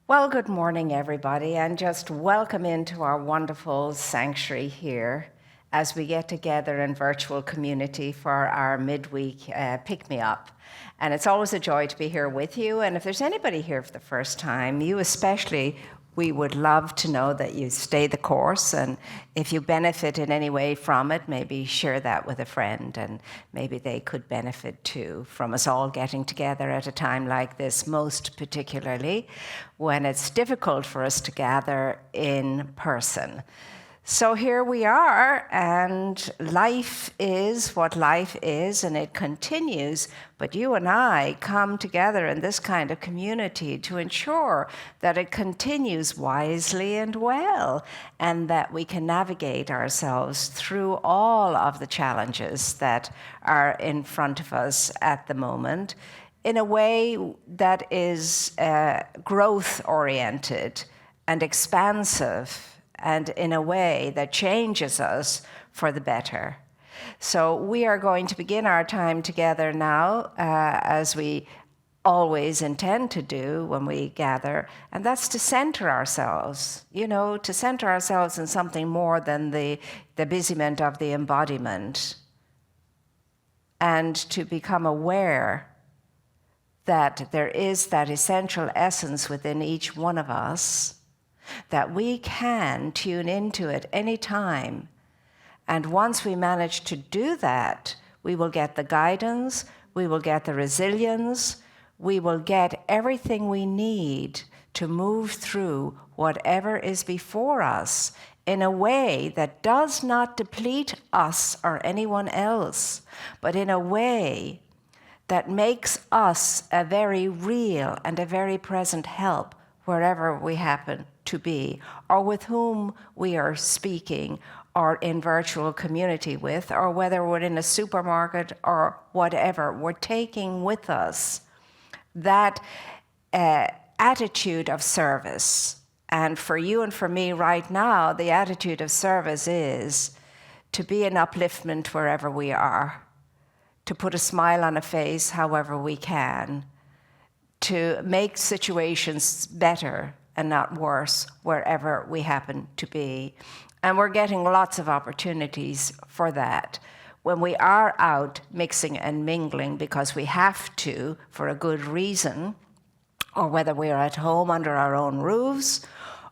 Well, good morning, everybody, and just welcome into our wonderful sanctuary here as we get together in virtual community for our midweek pick-me-up. And it's always a joy to be here with you. And if there's anybody here for the first time, you especially, we would love to know that you stay the course. And if you benefit in any way from it, maybe share that with a friend, and maybe they could benefit too from us all getting together at a time like this, most particularly when it's difficult for us to gather in person. So here we are, and life is what life is, and it continues. But you and I come together in this kind of community to ensure that it continues wisely and well, and that we can navigate ourselves through all of the challenges that are in front of us at the moment in a way that is growth-oriented and expansive, and in a way that changes us for the better. So we are going to begin our time together now, as we always intend to do when we gather, and that's to center ourselves, to center ourselves in something more than the busyness of the embodiment, and to become aware that there is that essential essence within each one of us, that we can tune into it any time. And once we manage to do that, we will get the guidance, we will get the resilience, we will get everything we need to move through whatever is before us in a way that does not deplete us or anyone else, but in a way that makes us a very real and a very present help wherever we happen to be, or with whom we are speaking, or in virtual community with, or whether we're in a supermarket or whatever. We're taking with us that attitude of service. And for you and for me right now, the attitude of service is to be an upliftment wherever we are, to put a smile on a face however we can, to make situations better and not worse wherever we happen to be. And we're getting lots of opportunities for that when we are out mixing and mingling because we have to for a good reason, or whether we're at home under our own roofs,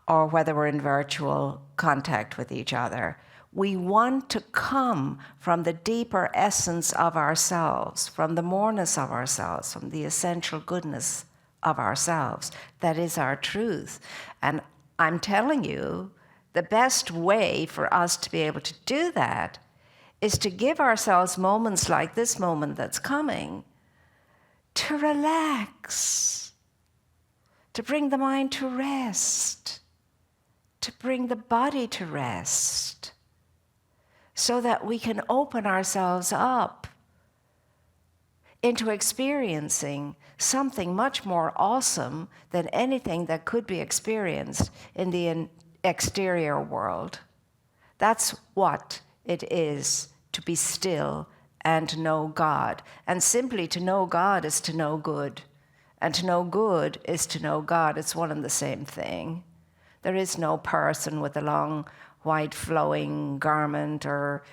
or whether we're in virtual contact with each other. We want to come from the deeper essence of ourselves, from the moreness of ourselves, from the essential goodness of ourselves. That is our truth. And I'm telling you, the best way for us to be able to do that is to give ourselves moments like this moment that's coming to relax, to bring the mind to rest, to bring the body to rest, so that we can open ourselves up into experiencing something much more awesome than anything that could be experienced in the exterior world. That's what it is to be still and to know God. And simply to know God is to know good. And to know good is to know God. It's one and the same thing. There is no person with a long, white flowing garment or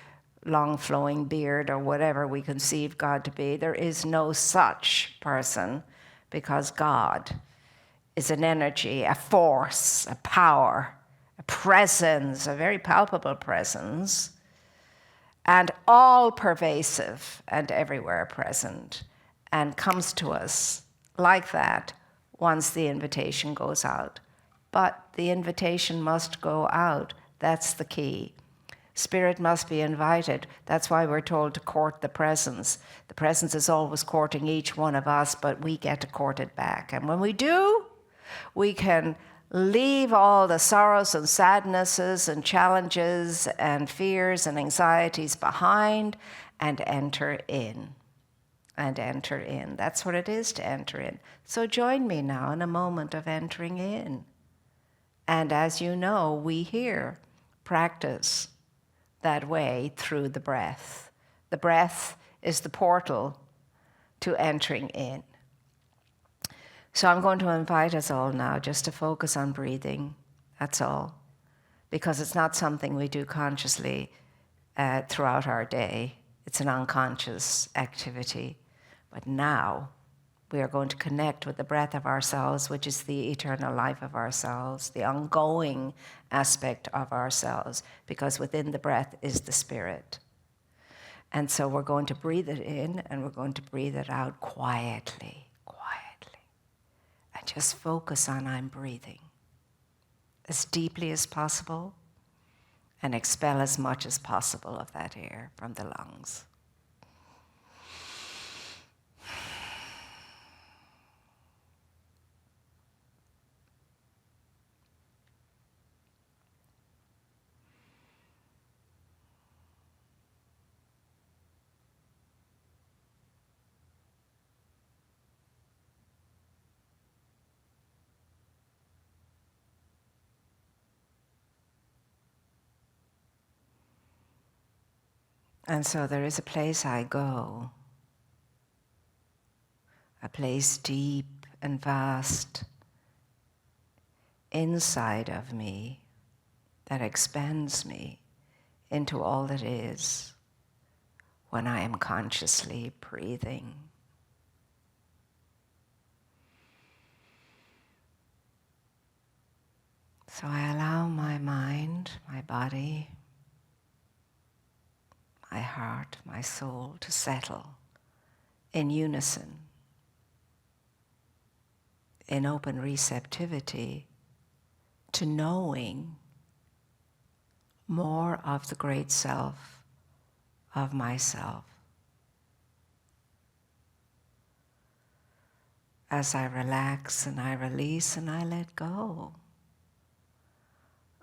long flowing beard or whatever we conceive God to be. There is no such person, because God is an energy, a force, a power, a presence, a very palpable presence, and all pervasive and everywhere present, and comes to us like that once the invitation goes out. But the invitation must go out. That's the key. Spirit must be invited. That's why we're told to court the presence. The presence is always courting each one of us, but we get to court it back. And when we do, we can leave all the sorrows and sadnesses and challenges and fears and anxieties behind and enter in. And enter in. That's what it is to enter in. So join me now in a moment of entering in. And as you know, we here practice that way through the breath. The breath is the portal to entering in. So I'm going to invite us all now just to focus on breathing. That's all. Because it's not something we do consciously throughout our day. It's an unconscious activity. But now we are going to connect with the breath of ourselves, which is the eternal life of ourselves, the ongoing aspect of ourselves, because within the breath is the spirit. And so we're going to breathe it in and we're going to breathe it out quietly. And just focus on I'm breathing as deeply as possible and expel as much as possible of that air from the lungs. And so there is a place I go, a place deep and vast inside of me that expands me into all that is when I am consciously breathing. So I allow my mind, my body, my heart, my soul to settle in unison, in open receptivity to knowing more of the great self of myself. As I relax and I release and I let go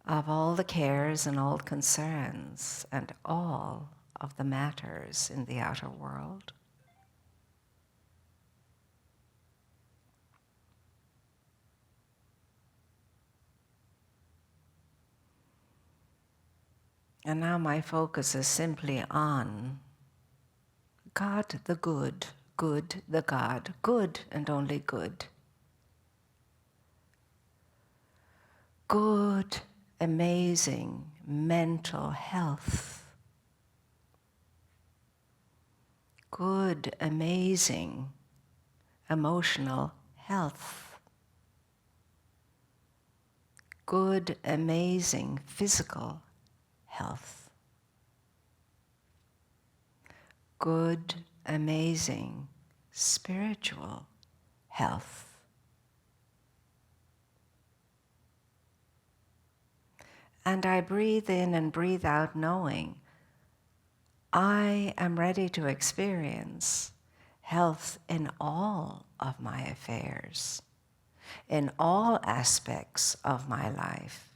of all the cares and all concerns and all of the matters in the outer world. And now my focus is simply on God the good, good the God, good and only good. Good, amazing mental health. Good, amazing emotional health. Good, amazing physical health. Good, amazing spiritual health. And I breathe in and breathe out knowing I am ready to experience health in all of my affairs, in all aspects of my life.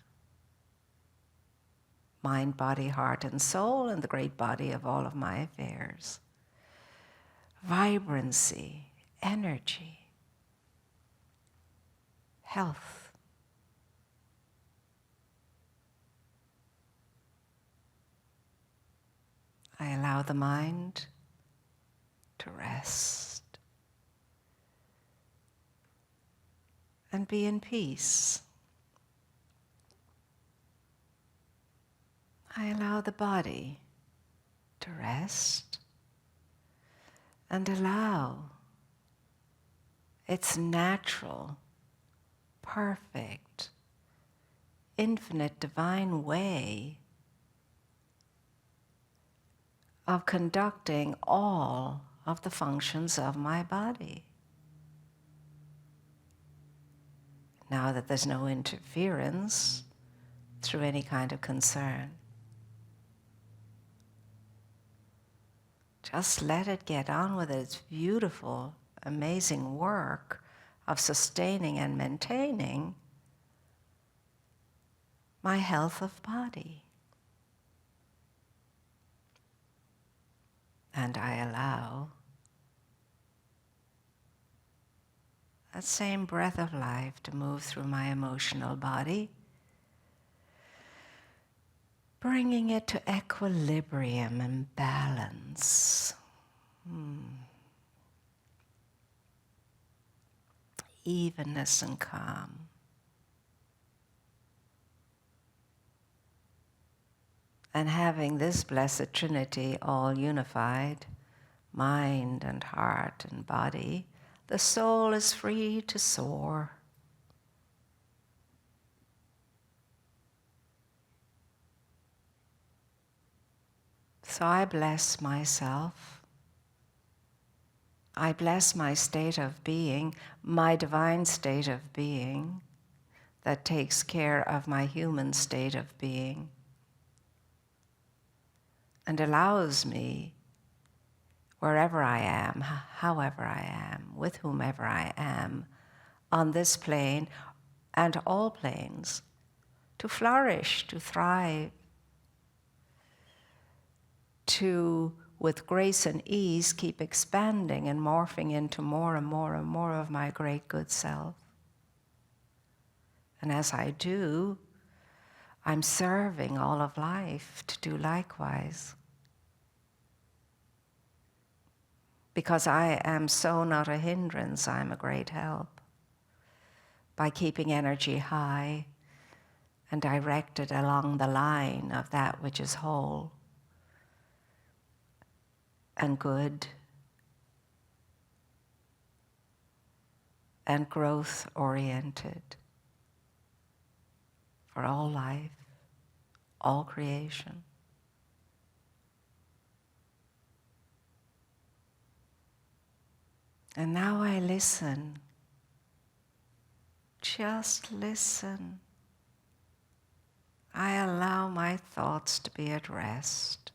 Mind, body, heart, and soul, and the great body of all of my affairs. Vibrancy, energy, health. I allow the mind to rest and be in peace. I allow the body to rest and allow its natural, perfect, infinite divine way of conducting all of the functions of my body. Now that there's no interference through any kind of concern. Just let it get on with its beautiful, amazing work of sustaining and maintaining my health of body. And I allow that same breath of life to move through my emotional body, bringing it to equilibrium and balance. evenness and calm. And having this blessed Trinity all unified, mind and heart and body, the soul is free to soar. So I bless myself. I bless my state of being, my divine state of being that takes care of my human state of being and allows me, wherever I am, however I am, with whomever I am, on this plane and all planes, to flourish, to thrive, to, with grace and ease, keep expanding and morphing into more and more and more of my great good self. And as I do, I'm serving all of life to do likewise. Because I am so not a hindrance, I'm a great help. By keeping energy high and directed along the line of that which is whole and good and growth-oriented for all life, all creation. And now I listen. Just listen. I allow my thoughts to be at rest,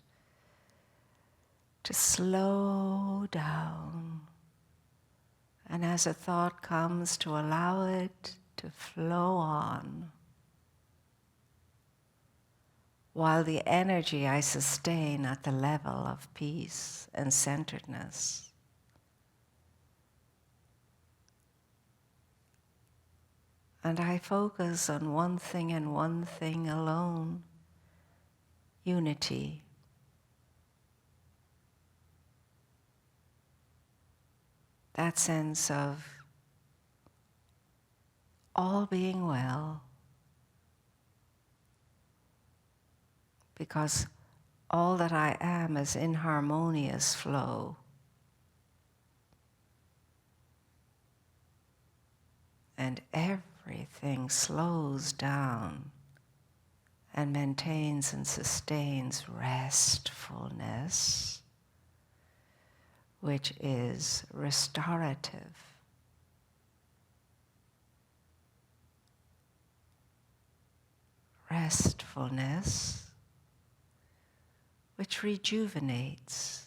to slow down. And as a thought comes, to allow it to flow on, while the energy I sustain at the level of peace and centeredness and I focus on one thing and one thing alone, unity. That sense of all being well, because all that I am is in harmonious flow. And everything slows down and maintains and sustains restfulness, which is restorative. Restfulness, which rejuvenates,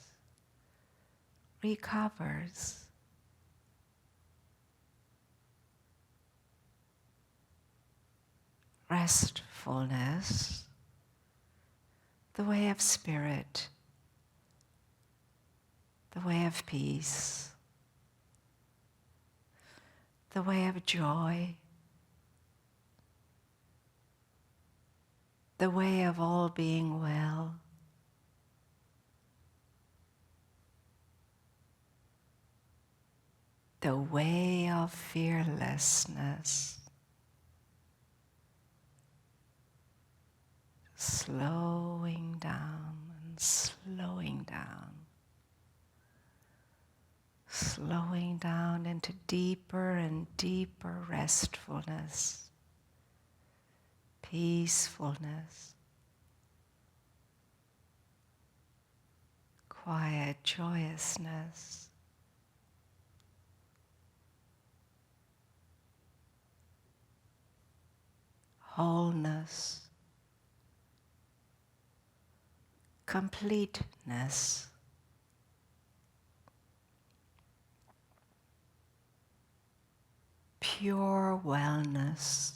recovers. Restfulness, the way of spirit, the way of peace, the way of joy, the way of all being well. The way of fearlessness. Slowing down and slowing down. Slowing down into deeper and deeper restfulness, peacefulness, quiet joyousness. Wholeness, completeness, pure wellness,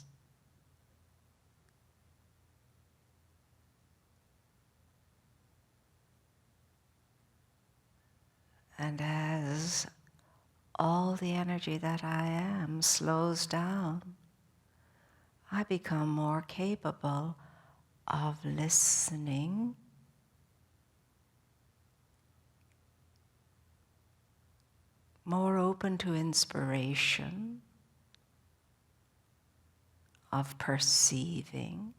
and as all the energy that I am slows down, I become more capable of listening, more open to inspiration, of perceiving,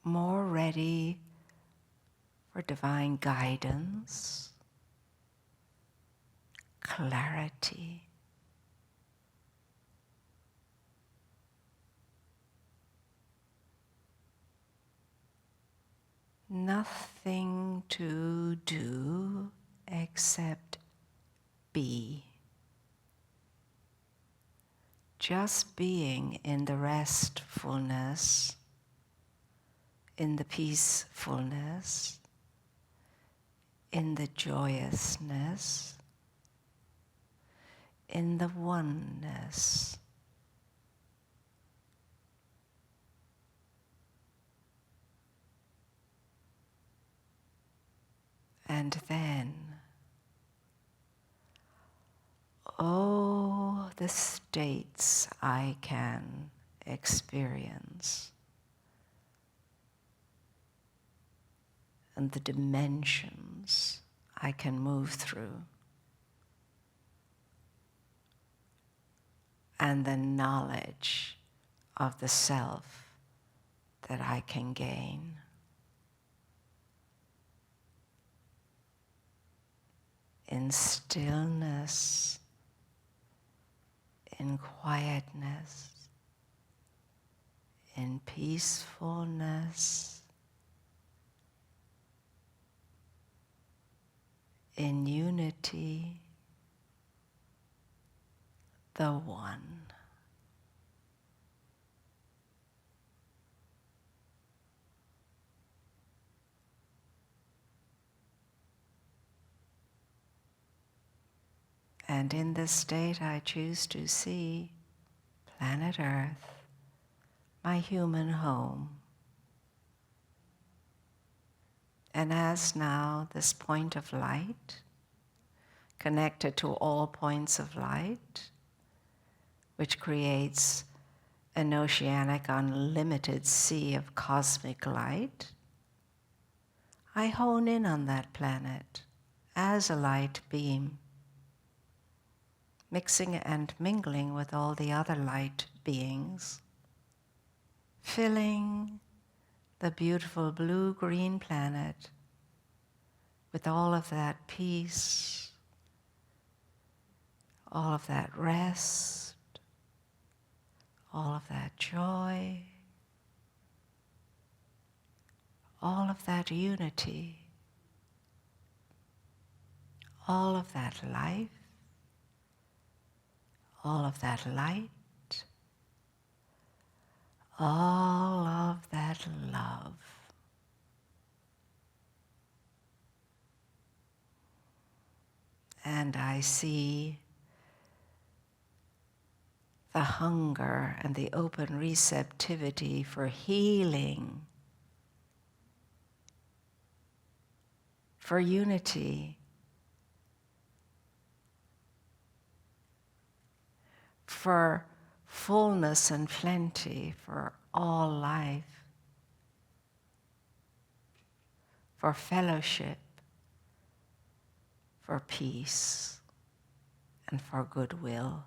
more ready for divine guidance, clarity, nothing to do except be. Just being in the restfulness, in the peacefulness, in the joyousness, in the oneness. And then, oh, the states I can experience, and the dimensions I can move through, and the knowledge of the self that I can gain. In stillness, in quietness, in peacefulness, in unity, the one. And in this state I choose to see planet Earth, my human home. And as now this point of light, connected to all points of light, which creates an oceanic unlimited sea of cosmic light, I hone in on that planet as a light beam, mixing and mingling with all the other light beings, filling the beautiful blue-green planet with all of that peace, all of that rest, all of that joy, all of that unity, all of that life, all of that light, all of that love. And I see the hunger and the open receptivity for healing, for unity, for fullness and plenty, for all life, for fellowship, for peace, and for goodwill.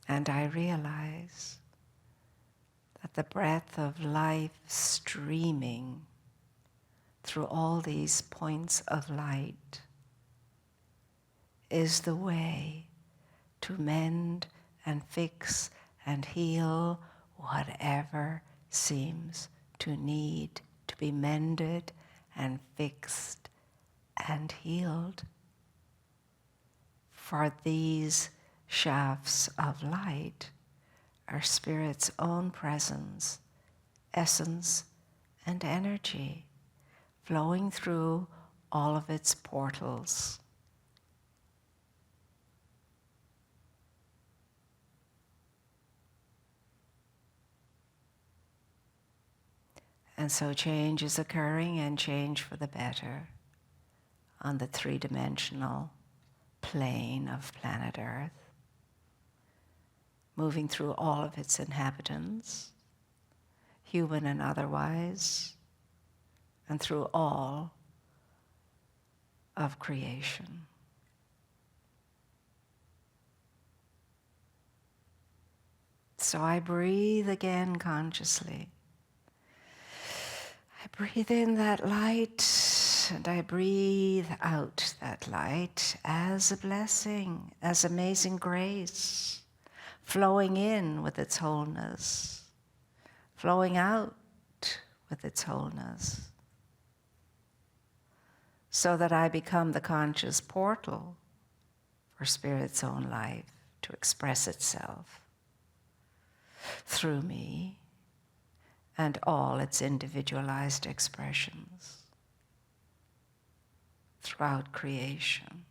And I realize that the breath of life streaming through all these points of light is the way to mend and fix and heal whatever seems to need to be mended and fixed and healed. For these shafts of light are Spirit's own presence, essence, and energy flowing through all of its portals. And so change is occurring, and change for the better, on the three-dimensional plane of planet Earth, moving through all of its inhabitants, human and otherwise, and through all of creation. So I breathe again consciously. I breathe in that light and I breathe out that light as a blessing, as amazing grace, flowing in with its wholeness, flowing out with its wholeness, so that I become the conscious portal for Spirit's own life to express itself through me and all its individualized expressions throughout creation.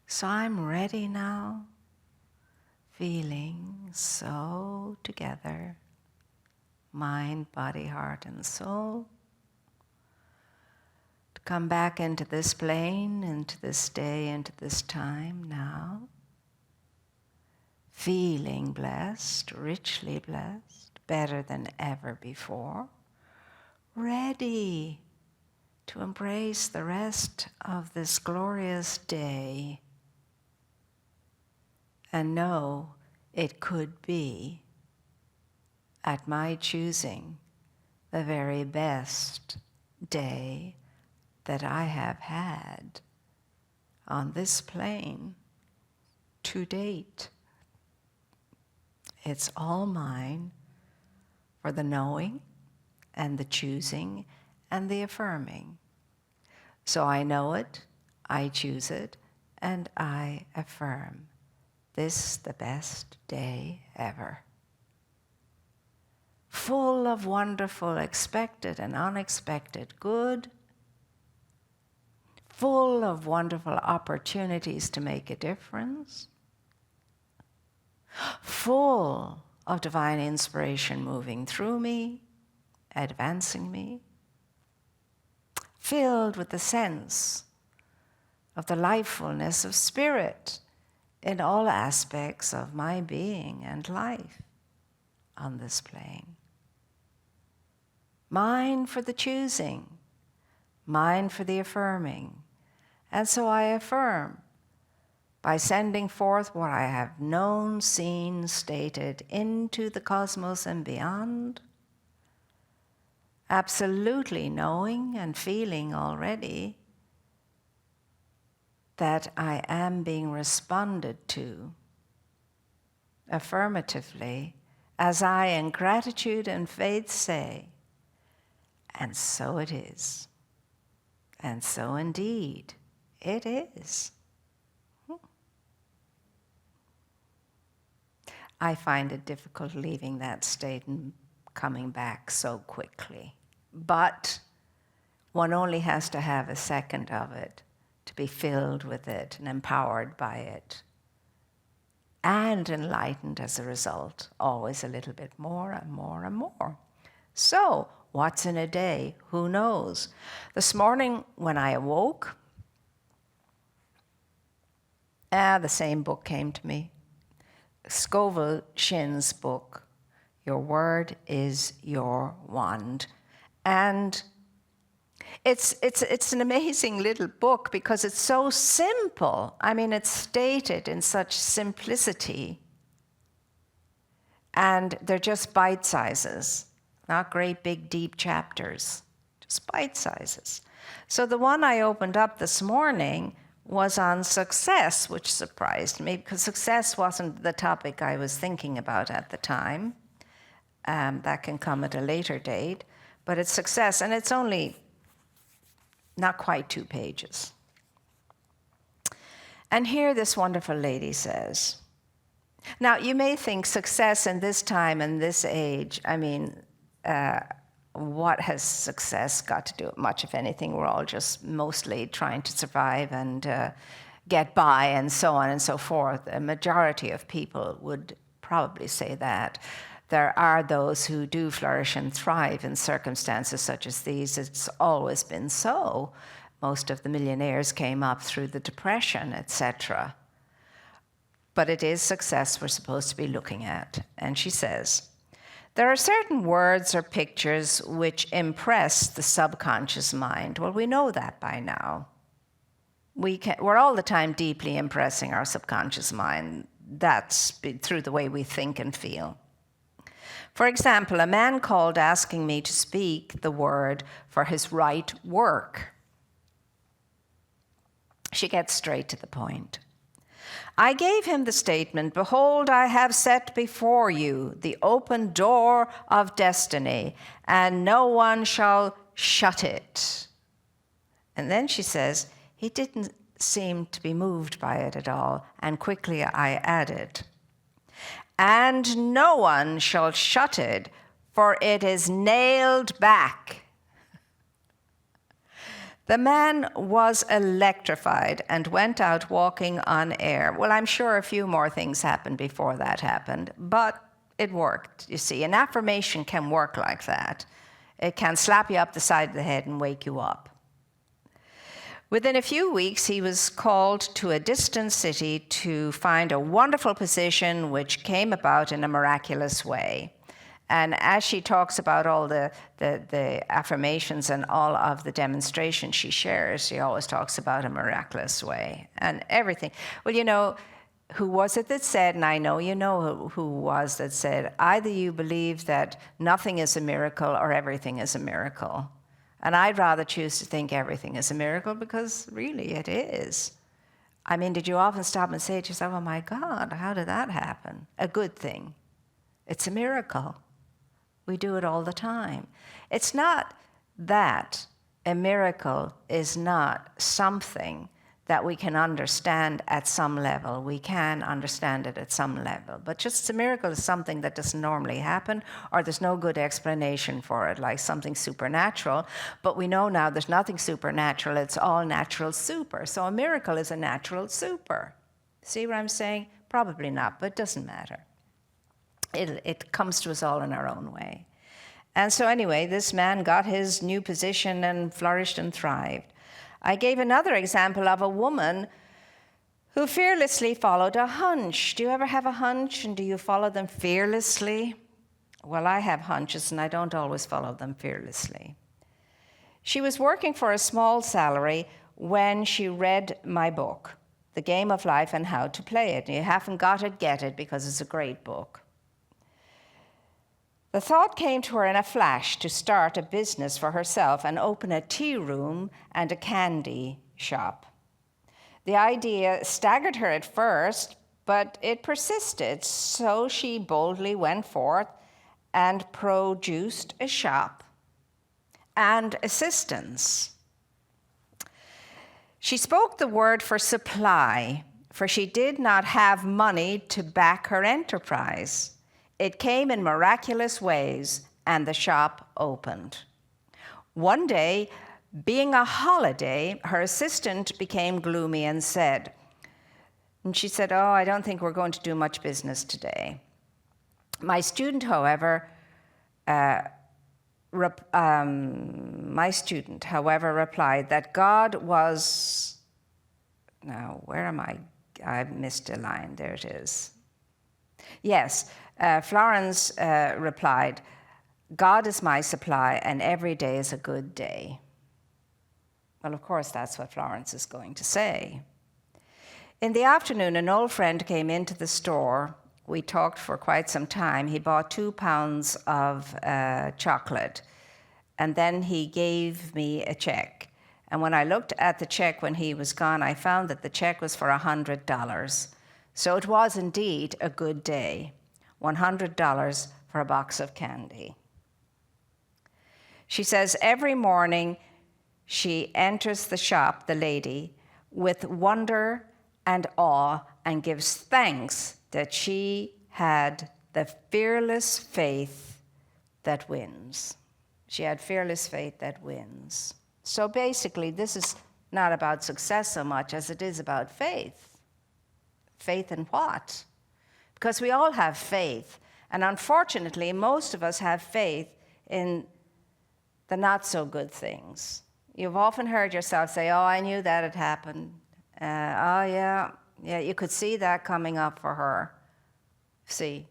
So I'm ready now, feeling so together, mind, body, heart, and soul, to come back into this plane, into this day, into this time now, feeling blessed, richly blessed, better than ever before, ready to embrace the rest of this glorious day and know it could be, at my choosing, the very best day that I have had on this plane to date. It's all mine for the knowing and the choosing and the affirming. So I know it, I choose it, and I affirm this the best day ever. Full of wonderful expected and unexpected good, full of wonderful opportunities to make a difference, full of divine inspiration moving through me, advancing me, filled with the sense of the lifefulness of Spirit in all aspects of my being and life on this plane. Mine for the choosing, mine for the affirming. And so I affirm by sending forth what I have known, seen, stated into the cosmos and beyond, absolutely knowing and feeling already that I am being responded to affirmatively as I in gratitude and faith say, and so it is. And so indeed it is. I find it difficult leaving that state and coming back so quickly. But one only has to have a second of it to be filled with it and empowered by it. And enlightened as a result, always a little bit more and more and more. So, what's in a day? Who knows? This morning when I awoke, the same book came to me. Scoville Shin's book, Your Word is Your Wand. And it's an amazing little book because it's so simple. I mean, it's stated in such simplicity. And they're just bite sizes, not great big deep chapters, just bite sizes. So the one I opened up this morning was on success, which surprised me because success wasn't the topic I was thinking about at the time. That can come at a later date, but it's success, and it's only not quite 2 pages. And here this wonderful lady says, now you may think success in this time and this age, I mean, what has success got to do with much, if anything? We're all just mostly trying to survive and get by and so on and so forth. A majority of people would probably say that. There are those who do flourish and thrive in circumstances such as these. It's always been so. Most of the millionaires came up through the Depression, etc. But it is success we're supposed to be looking at. And she says, There are certain words or pictures which impress the subconscious mind. Well, we know that by now. We're all the time deeply impressing our subconscious mind. That's through the way we think and feel. For example, a man called asking me to speak the word for his right work. She gets straight to the point. I gave him the statement, "Behold, I have set before you the open door of destiny, and no one shall shut it." And then she says, he didn't seem to be moved by it at all, and quickly I added, "And no one shall shut it, for it is nailed back." The man was electrified and went out walking on air. Well, I'm sure a few more things happened before that happened, but it worked, you see. An affirmation can work like that. It can slap you up the side of the head and wake you up. Within a few weeks, he was called to a distant city to find a wonderful position which came about in a miraculous way. And as she talks about all the affirmations and all of the demonstrations she shares, she always talks about a miraculous way and everything. Well, you know, who was it that said, and I know you know who was that said, either you believe that nothing is a miracle or everything is a miracle. And I'd rather choose to think everything is a miracle, because really it is. I mean, did you often stop and say to yourself, "Oh my God, how did that happen?" A good thing. It's a miracle. We do it all the time. It's not that a miracle is not something that we can understand at some level. We can understand it at some level. But just a miracle is something that doesn't normally happen, or there's no good explanation for it, like something supernatural. But we know now there's nothing supernatural. It's all natural super. So a miracle is a natural super. See what I'm saying? Probably not, but it doesn't matter. It comes to us all in our own way. And so anyway, this man got his new position and flourished and thrived. I gave another example of a woman who fearlessly followed a hunch. Do you ever have a hunch, and do you follow them fearlessly? Well, I have hunches, and I don't always follow them fearlessly. She was working for a small salary when she read my book, The Game of Life and How to Play It. And you haven't got it, get it, because it's a great book. The thought came to her in a flash to start a business for herself and open a tea room and a candy shop. The idea staggered her at first, but it persisted, so she boldly went forth and produced a shop and assistance. She spoke the word for supply, for she did not have money to back her enterprise. It came in miraculous ways, and the shop opened. One day, being a holiday, her assistant became gloomy and she said, "Oh, I don't think we're going to do much business today." My student, however, replied that God was, now where am I? I missed a line, there it is. Yes, Florence replied, "God is my supply, and every day is a good day." Well, of course, that's what Florence is going to say. In the afternoon, an old friend came into the store. We talked for quite some time. He bought 2 pounds of chocolate, and then he gave me a check. And when I looked at the check when he was gone, I found that the check was for $100. So it was indeed a good day. $100 for a box of candy. She says every morning she enters the shop, the lady, with wonder and awe, and gives thanks that she had the fearless faith that wins. She had fearless faith that wins. So basically, this is not about success so much as it is about faith. Faith in what? Because we all have faith. And unfortunately, most of us have faith in the not so good things. You've often heard yourself say, "Oh, I knew that had happened. Oh, yeah, you could see that coming up for her." See,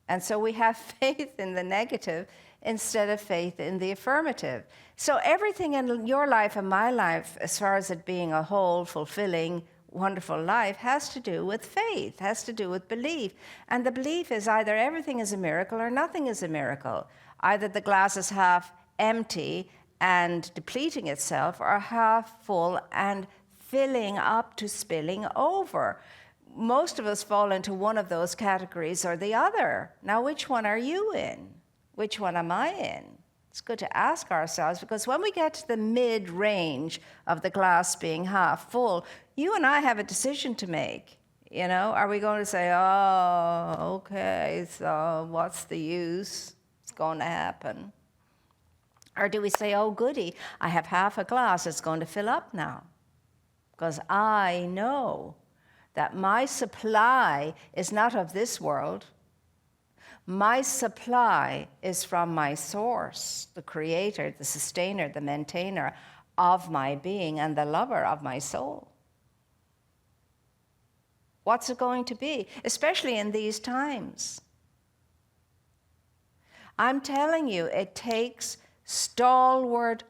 And so we have faith in the negative instead of faith in the affirmative. So everything in your life and my life, as far as it being a whole, fulfilling, wonderful life, has to do with faith, has to do with belief. And the belief is either everything is a miracle or nothing is a miracle. Either the glass is half empty and depleting itself, or half full and filling up to spilling over. Most of us fall into one of those categories or the other. Now, which one are you in? Which one am I in? It's good to ask ourselves, because when we get to the mid-range of the glass being half full, you and I have a decision to make. You know, are we going to say, oh, okay, so what's the use? It's going to happen. Or do we say, oh, goody, I have half a glass, it's going to fill up now. Because I know that my supply is not of this world. My supply is from my source, the creator, the sustainer, the maintainer of my being, and the lover of my soul. What's it going to be, especially in these times? I'm telling you, it takes stalwart,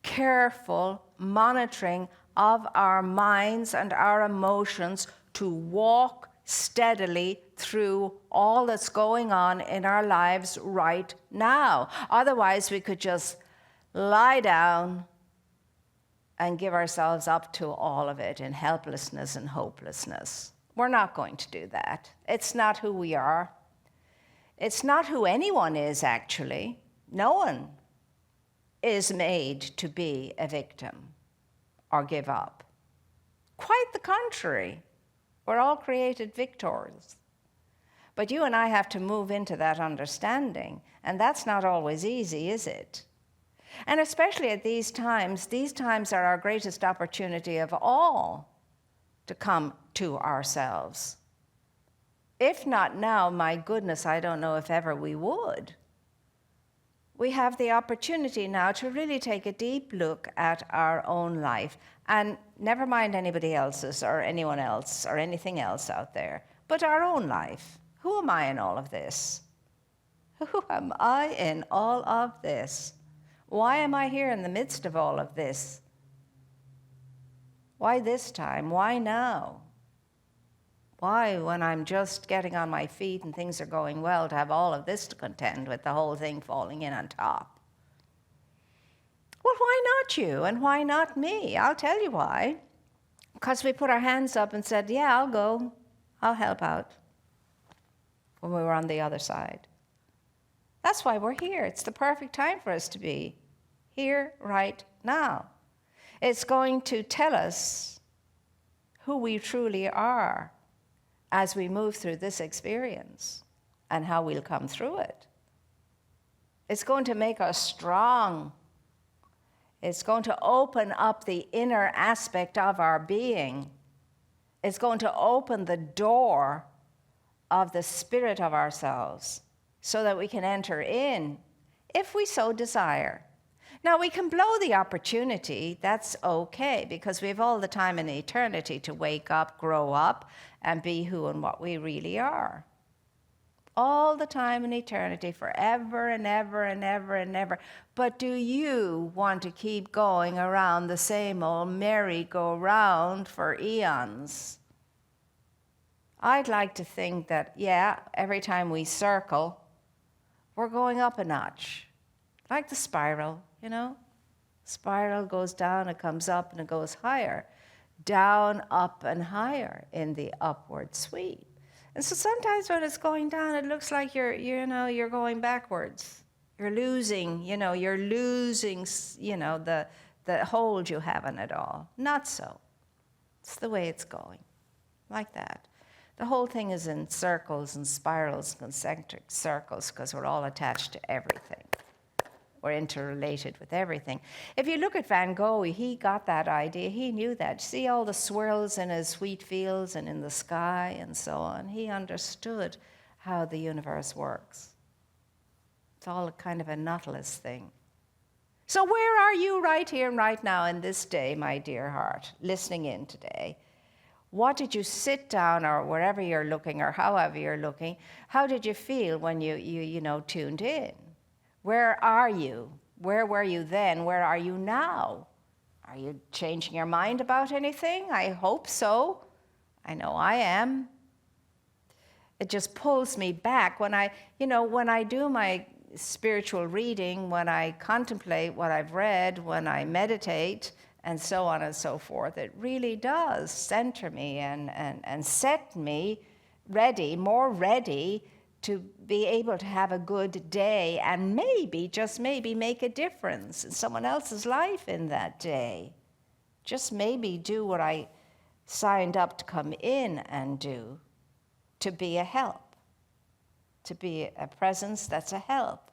careful monitoring of our minds and our emotions to walk steadily through all that's going on in our lives right now. Otherwise, we could just lie down and give ourselves up to all of it in helplessness and hopelessness. We're not going to do that. It's not who we are. It's not who anyone is, actually. No one is made to be a victim or give up. Quite the contrary. We're all created victors. But you and I have to move into that understanding, and that's not always easy, is it? And especially at these times are our greatest opportunity of all to come to ourselves. If not now, my goodness, I don't know if ever we would. We have the opportunity now to really take a deep look at our own life, and never mind anybody else's or anyone else or anything else out there, but our own life. Who am I in all of this? Who am I in all of this? Why am I here in the midst of all of this? Why this time? Why now? Why, when I'm just getting on my feet and things are going well, to have all of this to contend with, the whole thing falling in on top? Well, why not you, and why not me? I'll tell you why. Because we put our hands up and said, yeah, I'll go. I'll help out, when we were on the other side. That's why we're here. It's the perfect time for us to be here right now. It's going to tell us who we truly are as we move through this experience and how we'll come through it. It's going to make us strong. It's going to open up the inner aspect of our being. It's going to open the door of the spirit of ourselves so that we can enter in if we so desire. Now, we can blow the opportunity. That's okay, because we have all the time in eternity to wake up, grow up, and be who and what we really are. All the time in eternity, forever and ever and ever and ever. But do you want to keep going around the same old merry-go-round for eons? I'd like to think that, yeah, every time we circle, we're going up a notch. Like the spiral, you know? Spiral goes down, it comes up, and it goes higher. Down, up, and higher in the upward sweep. And so sometimes when it's going down, it looks like you're going backwards. You're losing, the hold you have on it all. Not so. It's the way it's going, like that. The whole thing is in circles and spirals, concentric circles, because we're all attached to everything. We're interrelated with everything. If you look at Van Gogh, he got that idea. He knew that. See all the swirls in his wheat fields and in the sky and so on. He understood how the universe works. It's all kind of a Nautilus thing. So where are you right here and right now in this day, my dear heart, listening in today? What did you sit down, or wherever you're looking, or however you're looking, how did you feel when you tuned in? Where are you? Where were you then? Where are you now? Are you changing your mind about anything? I hope so. I know I am. It just pulls me back when I do my spiritual reading, when I contemplate what I've read, when I meditate, and so on and so forth. It really does center me and set me ready, more ready to be able to have a good day and maybe, just maybe, make a difference in someone else's life in that day. Just maybe do what I signed up to come in and do, to be a help, to be a presence that's a help.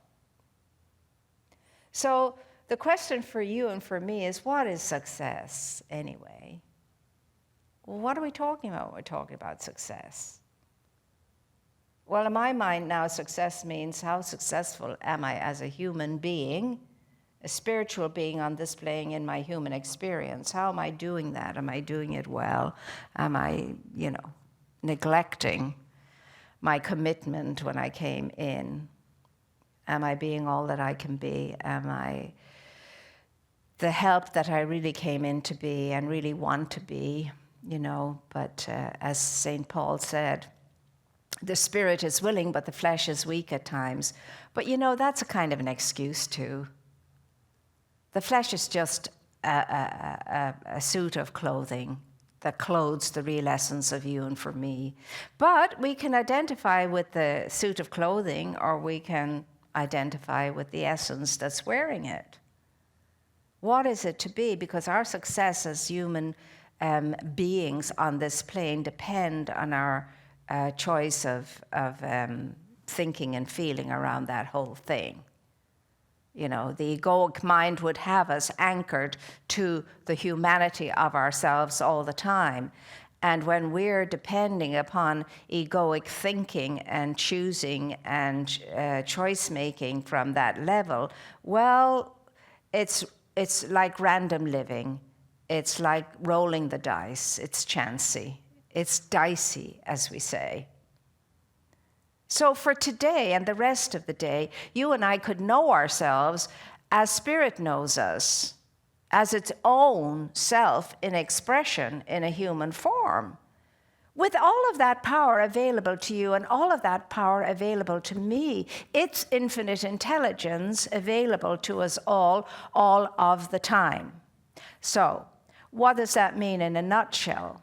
So the question for you and for me is, what is success anyway? Well, what are we talking about when we're talking about success? Well, in my mind now, success means how successful am I as a human being, a spiritual being on this plane in my human experience. How am I doing that? Am I doing it well? Am I, neglecting my commitment when I came in? Am I being all that I can be? Am I the help that I really came in to be and really want to be? But as St. Paul said, the spirit is willing, but the flesh is weak at times. But that's a kind of an excuse too. The flesh is just a suit of clothing that clothes the real essence of you and for me. But we can identify with the suit of clothing, or we can identify with the essence that's wearing it. What is it to be? Because our success as human beings on this plane depend on our choice of thinking and feeling around that whole thing. The egoic mind would have us anchored to the humanity of ourselves all the time. And when we're depending upon egoic thinking and choosing and choice-making from that level, well, it's like random living. It's like rolling the dice. It's chancy. It's dicey, as we say. So for today and the rest of the day, you and I could know ourselves as Spirit knows us, as its own self in expression in a human form, with all of that power available to you and all of that power available to me, its infinite intelligence available to us all of the time. So what does that mean in a nutshell?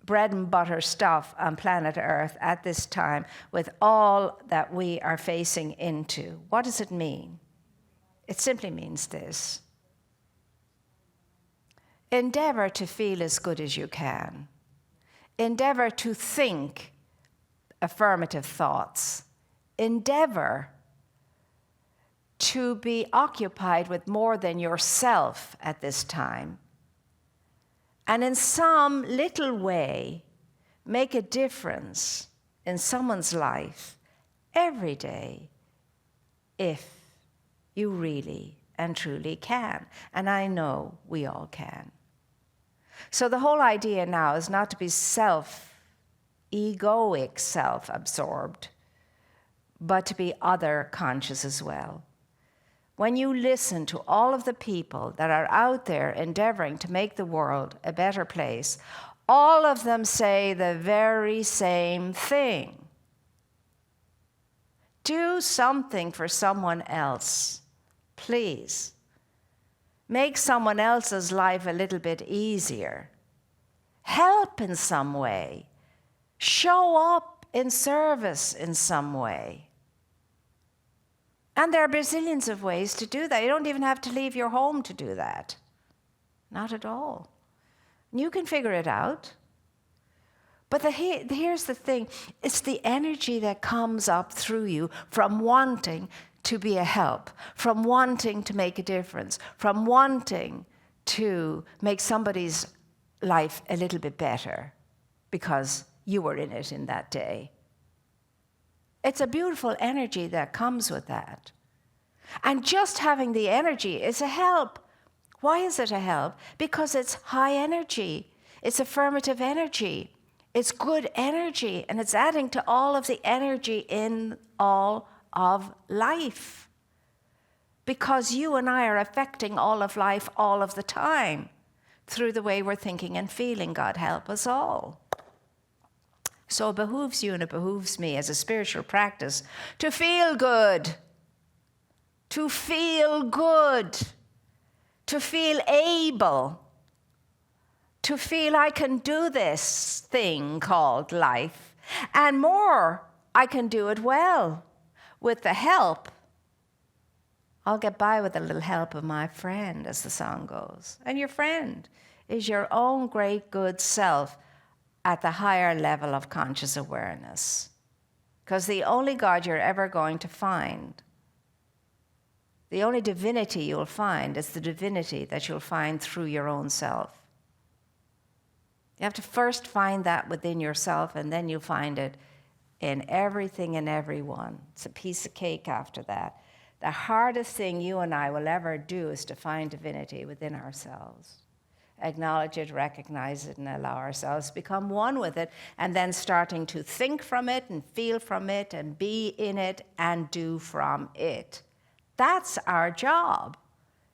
Bread and butter stuff on planet Earth at this time with all that we are facing into. What does it mean? It simply means this. Endeavor to feel as good as you can. Endeavor to think affirmative thoughts. Endeavor to be occupied with more than yourself at this time. And in some little way, make a difference in someone's life every day if you really and truly can. And I know we all can. So the whole idea now is not to be egoic, self-absorbed, but to be other-conscious as well. When you listen to all of the people that are out there endeavoring to make the world a better place, all of them say the very same thing. Do something for someone else, please. Make someone else's life a little bit easier. Help in some way. Show up in service in some way. And there are bazillions of ways to do that. You don't even have to leave your home to do that. Not at all. You can figure it out. But here's the thing. It's the energy that comes up through you from wanting to be a help, from wanting to make a difference, from wanting to make somebody's life a little bit better because you were in it in that day. It's a beautiful energy that comes with that. And just having the energy is a help. Why is it a help? Because it's high energy. It's affirmative energy. It's good energy, and it's adding to all of the energy in all of life. Because you and I are affecting all of life all of the time through the way we're thinking and feeling. God help us all. So it behooves you and it behooves me as a spiritual practice to feel good. To feel good. To feel able. To feel I can do this thing called life. And more, I can do it well with the help. I'll get by with a little help of my friend, as the song goes. And your friend is your own great good self at the higher level of conscious awareness. Because the only God you're ever going to find, the only divinity you'll find is the divinity that you'll find through your own self. You have to first find that within yourself, and then you'll find it in everything and everyone. It's a piece of cake after that. The hardest thing you and I will ever do is to find divinity within ourselves. Acknowledge it, recognize it, and allow ourselves to become one with it, and then starting to think from it and feel from it and be in it and do from it. That's our job.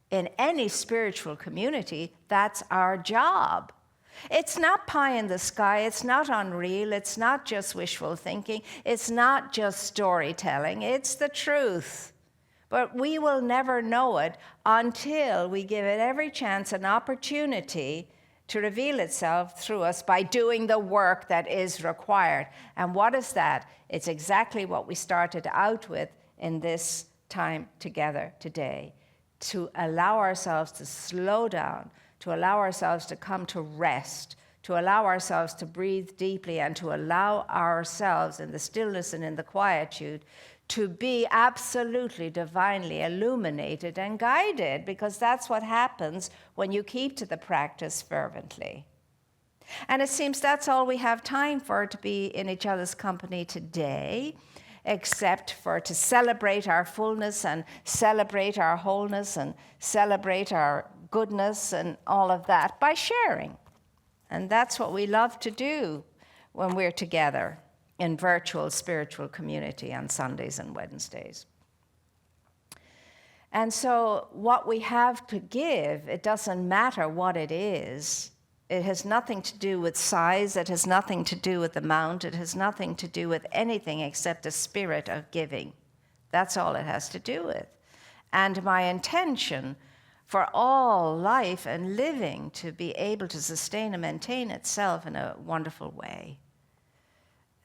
In any spiritual community, that's our job. It's not pie in the sky, it's not unreal, it's not just wishful thinking, it's not just storytelling, it's the truth. But we will never know it until we give it every chance and opportunity to reveal itself through us by doing the work that is required. And what is that? It's exactly what we started out with in this time together today. To allow ourselves to slow down, to allow ourselves to come to rest, to allow ourselves to breathe deeply, and to allow ourselves in the stillness and in the quietude to be absolutely divinely illuminated and guided, because that's what happens when you keep to the practice fervently. And it seems that's all we have time for, to be in each other's company today, except for to celebrate our fullness and celebrate our wholeness and celebrate our goodness and all of that by sharing. And that's what we love to do when we're together in virtual spiritual community on Sundays and Wednesdays. And so what we have to give, it doesn't matter what it is. It has nothing to do with size. It has nothing to do with amount. It has nothing to do with anything except the spirit of giving. That's all it has to do with. And my intention for all life and living to be able to sustain and maintain itself in a wonderful way.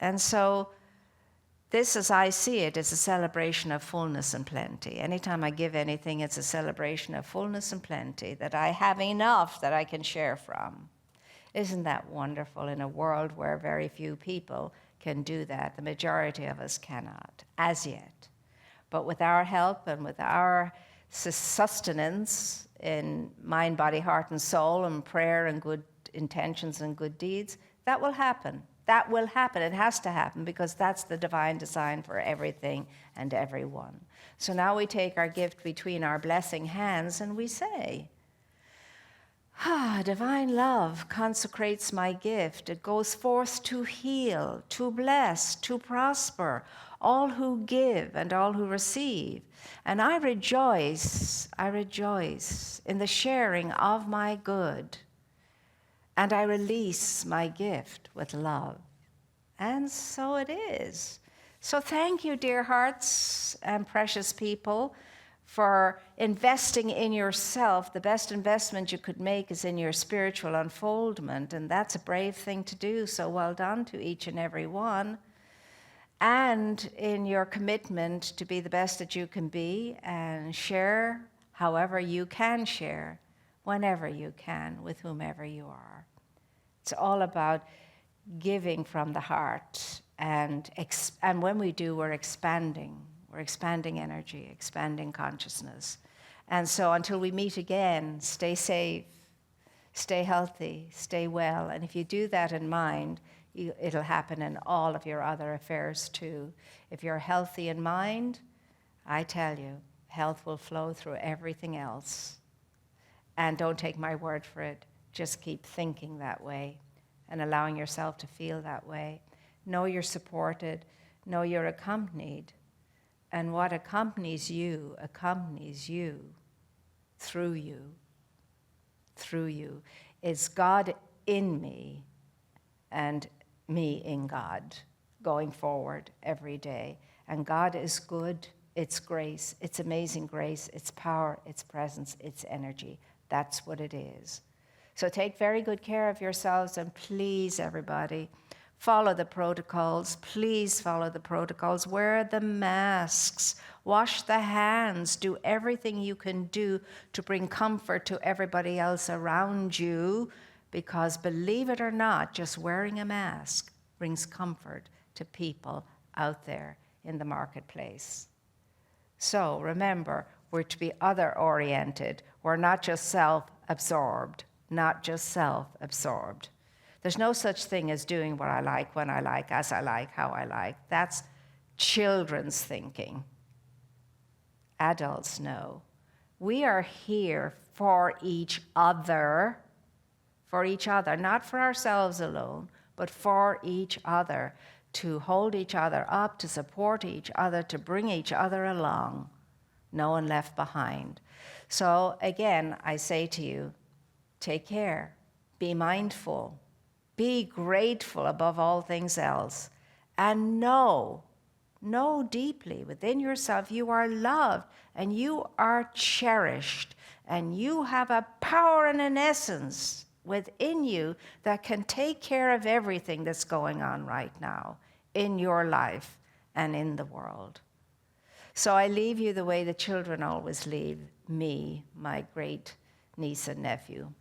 And so this, as I see it, is a celebration of fullness and plenty. Anytime I give anything, it's a celebration of fullness and plenty, that I have enough that I can share from. Isn't that wonderful in a world where very few people can do that? The majority of us cannot, as yet. But with our help and with our sustenance in mind, body, heart, and soul, and prayer and good intentions and good deeds, that will happen. That will happen. It has to happen, because that's the divine design for everything and everyone. So now we take our gift between our blessing hands and we say, divine love consecrates my gift. It goes forth to heal, to bless, to prosper all who give and all who receive. And I rejoice in the sharing of my good. And I release my gift with love. And so it is. So thank you, dear hearts and precious people, for investing in yourself. The best investment you could make is in your spiritual unfoldment, and that's a brave thing to do, so well done to each and every one. And in your commitment to be the best that you can be and share however you can share, whenever you can, with whomever you are. It's all about giving from the heart, and when we do, we're expanding energy, expanding consciousness. And so until we meet again, stay safe, stay healthy, stay well. And if you do that in mind, it'll happen in all of your other affairs too. If you're healthy in mind, I tell you, health will flow through everything else. And don't take my word for it. just keep thinking that way and allowing yourself to feel that way. Know you're supported. Know you're accompanied. And what accompanies you through you, is God in me and me in God going forward every day. And God is good, it's grace, it's amazing grace, it's power, it's presence, it's energy. That's what it is. So take very good care of yourselves, and please, everybody, follow the protocols. Please follow the protocols. Wear the masks. Wash the hands. Do everything you can do to bring comfort to everybody else around you, because believe it or not, just wearing a mask brings comfort to people out there in the marketplace. So remember, we're to be other-oriented. We're not just self-absorbed. Not just self-absorbed. There's no such thing as doing what I like, when I like, as I like, how I like. That's children's thinking. Adults know. We are here for each other, not for ourselves alone, but for each other, to hold each other up, to support each other, to bring each other along. No one left behind. So again, I say to you, take care, be mindful, be grateful above all things else, and know deeply within yourself you are loved and you are cherished, and you have a power and an essence within you that can take care of everything that's going on right now in your life and in the world. So I leave you the way the children always leave me, my great niece and nephew.